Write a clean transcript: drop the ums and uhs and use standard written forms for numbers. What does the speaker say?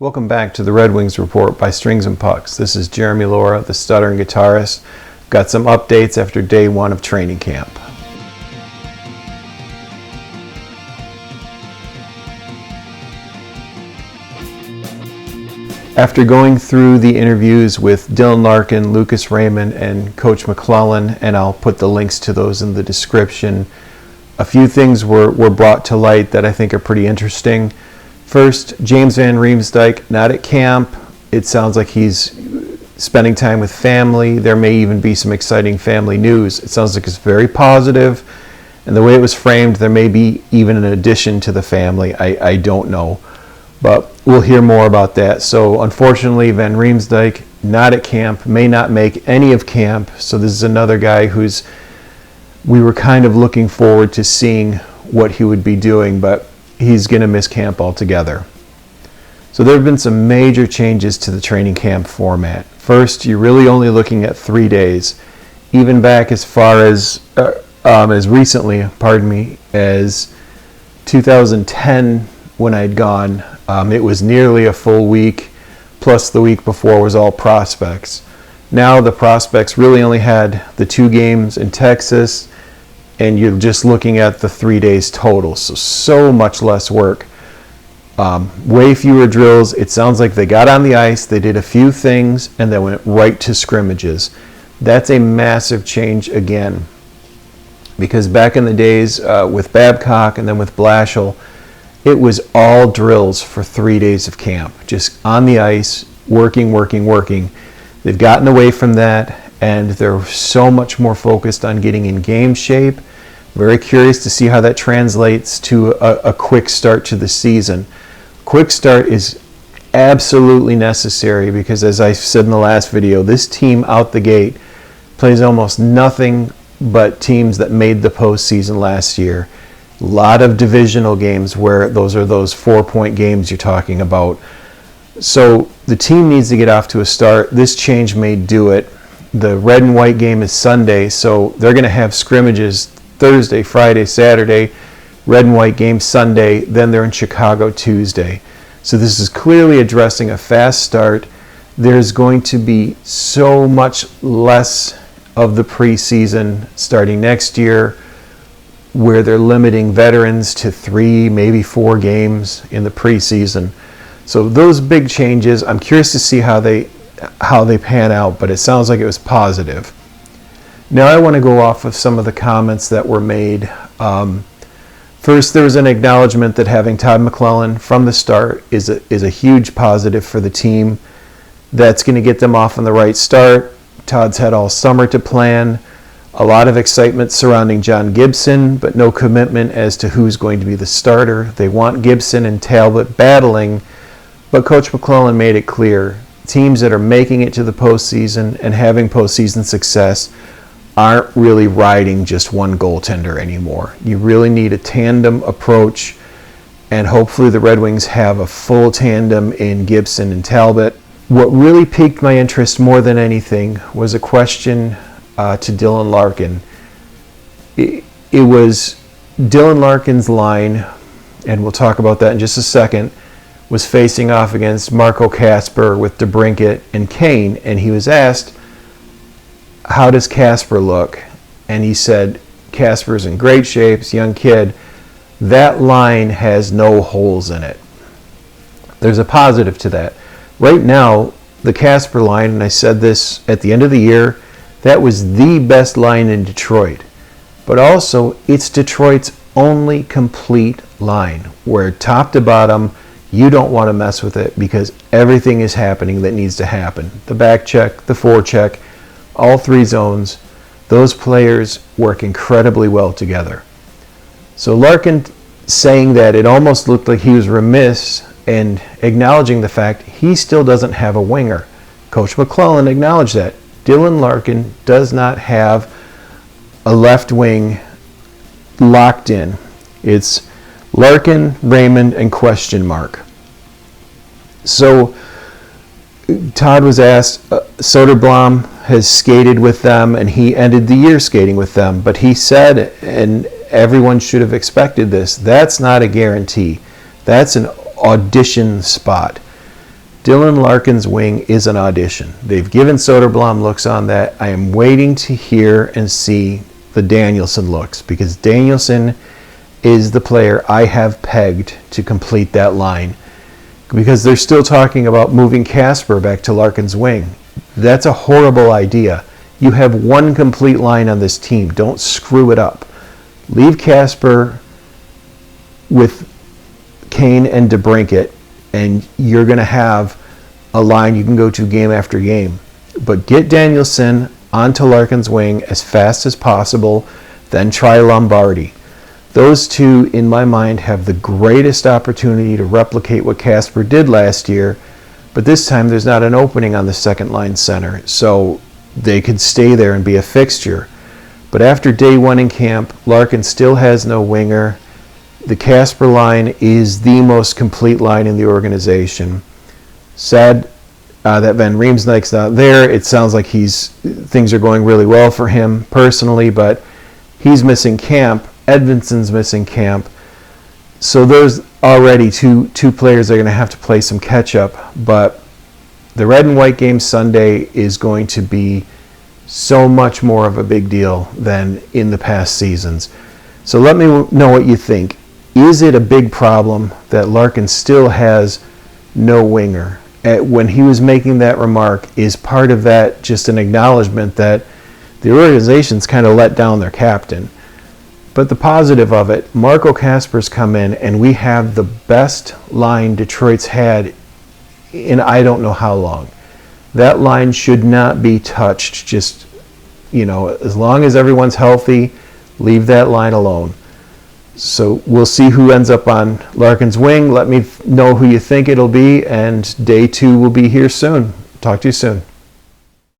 Welcome back to the Red Wings Report by Strings and Pucks. This is Jeremy Laura, the stuttering guitarist. Got some updates after day one of training camp. After going through the interviews with Dylan Larkin, Lucas Raymond, and Coach McClellan, and I'll put the links to those in the description, a few things were brought to light that I think are pretty interesting. First, James Van Riemsdyk, not at camp. It sounds like he's spending time with family. There may even be some exciting family news. It sounds like it's very positive, and the way it was framed, there may be even an addition to the family. I don't know, but we'll hear more about that. So unfortunately, Van Riemsdyk, not at camp, may not make any of camp. So this is another guy we were kind of looking forward to seeing what he would be doing, but he's going to miss camp altogether. So there have been some major changes to the training camp format. First, you're really only looking at 3 days. Even back as far as recently, as 2010 when I'd gone, it was nearly a full week, plus the week before was all prospects. Now the prospects really only had the 2 games in Texas, and you're just looking at the 3 days total. So much less work. Way fewer drills. It sounds like they got on the ice, they did a few things, and then went right to scrimmages. That's a massive change again. Because back in the days with Babcock and then with Blashill, it was all drills for 3 days of camp. Just on the ice, working. They've gotten away from that, and they're so much more focused on getting in game shape. Very curious to see how that translates to a quick start to the season. Quick start is absolutely necessary because, as I said in the last video, this team out the gate plays almost nothing but teams that made the postseason last year. A lot of divisional games where those 4-point games you're talking about. So the team needs to get off to a start. This change may do it. The red and white game is Sunday, so they're going to have scrimmages Thursday, Friday, Saturday, red and white game Sunday, then they're in Chicago Tuesday. So this is clearly addressing a fast start. There's going to be so much less of the preseason starting next year, where they're limiting veterans to 3, maybe 4 games in the preseason. So those big changes, I'm curious to see how they pan out, but it sounds like it was positive. Now I want to go off of some of the comments that were made. First, there was an acknowledgement that having Todd McClellan from the start is a huge positive for the team. That's going to get them off on the right start. Todd's had all summer to plan. A lot of excitement surrounding John Gibson, but no commitment as to who's going to be the starter. They want Gibson and Talbot battling, but Coach McClellan made it clear teams that are making it to the postseason and having postseason success aren't really riding just one goaltender anymore. You really need a tandem approach, and hopefully the Red Wings have a full tandem in Gibson and Talbot. What really piqued my interest more than anything was a question to Dylan Larkin. It was Dylan Larkin's line, and we'll talk about that in just a second, was facing off against Marco Kasper with DeBrincat and Kane, and he was asked, how does Kasper look? And he said, Kasper's in great shape, he's a young kid. That line has no holes in it. There's a positive to that. Right now, the Kasper line, and I said this at the end of the year, that was the best line in Detroit. But also, it's Detroit's only complete line, where top to bottom, you don't want to mess with it because everything is happening that needs to happen. The back check, the forecheck, all 3 zones, those players work incredibly well together. So Larkin saying that, it almost looked like he was remiss in acknowledging the fact he still doesn't have a winger. Coach McClellan acknowledged that. Dylan Larkin does not have a left wing locked in. It's Larkin, Raymond, and question mark. So Todd was asked, Soderblom has skated with them, and he ended the year skating with them. But he said, and everyone should have expected this, that's not a guarantee. That's an audition spot. Dylan Larkin's wing is an audition. They've given Soderblom looks on that. I am waiting to hear and see the Danielson looks, because Danielson is the player I have pegged to complete that line, because they're still talking about moving Casper back to Larkin's wing. That's a horrible idea. You have one complete line on this team. Don't screw it up. Leave Casper with Kane and DeBrincat, and you're going to have a line you can go to game after game. But get Danielson onto Larkin's wing as fast as possible, then try Lombardi. Those two, in my mind, have the greatest opportunity to replicate what Casper did last year, but this time there's not an opening on the second line center, so they could stay there and be a fixture. But after day one in camp, Larkin still has no winger. The Casper line is the most complete line in the organization. Sad that Van Riemsdyk's not there. It sounds like things are going really well for him personally, but he's missing camp. Edvinson's missing camp. So there's already two players that are going to have to play some catch up. But the red and white game Sunday is going to be so much more of a big deal than in the past seasons. So let me know what you think. Is it a big problem that Larkin still has no winger? When he was making that remark, is part of that just an acknowledgement that the organization's kind of let down their captain? But the positive of it, Marco Kasper's come in, and we have the best line Detroit's had in I don't know how long. That line should not be touched. Just, as long as everyone's healthy, leave that line alone. So we'll see who ends up on Larkin's wing. Let me know who you think it'll be, and day 2 will be here soon. Talk to you soon.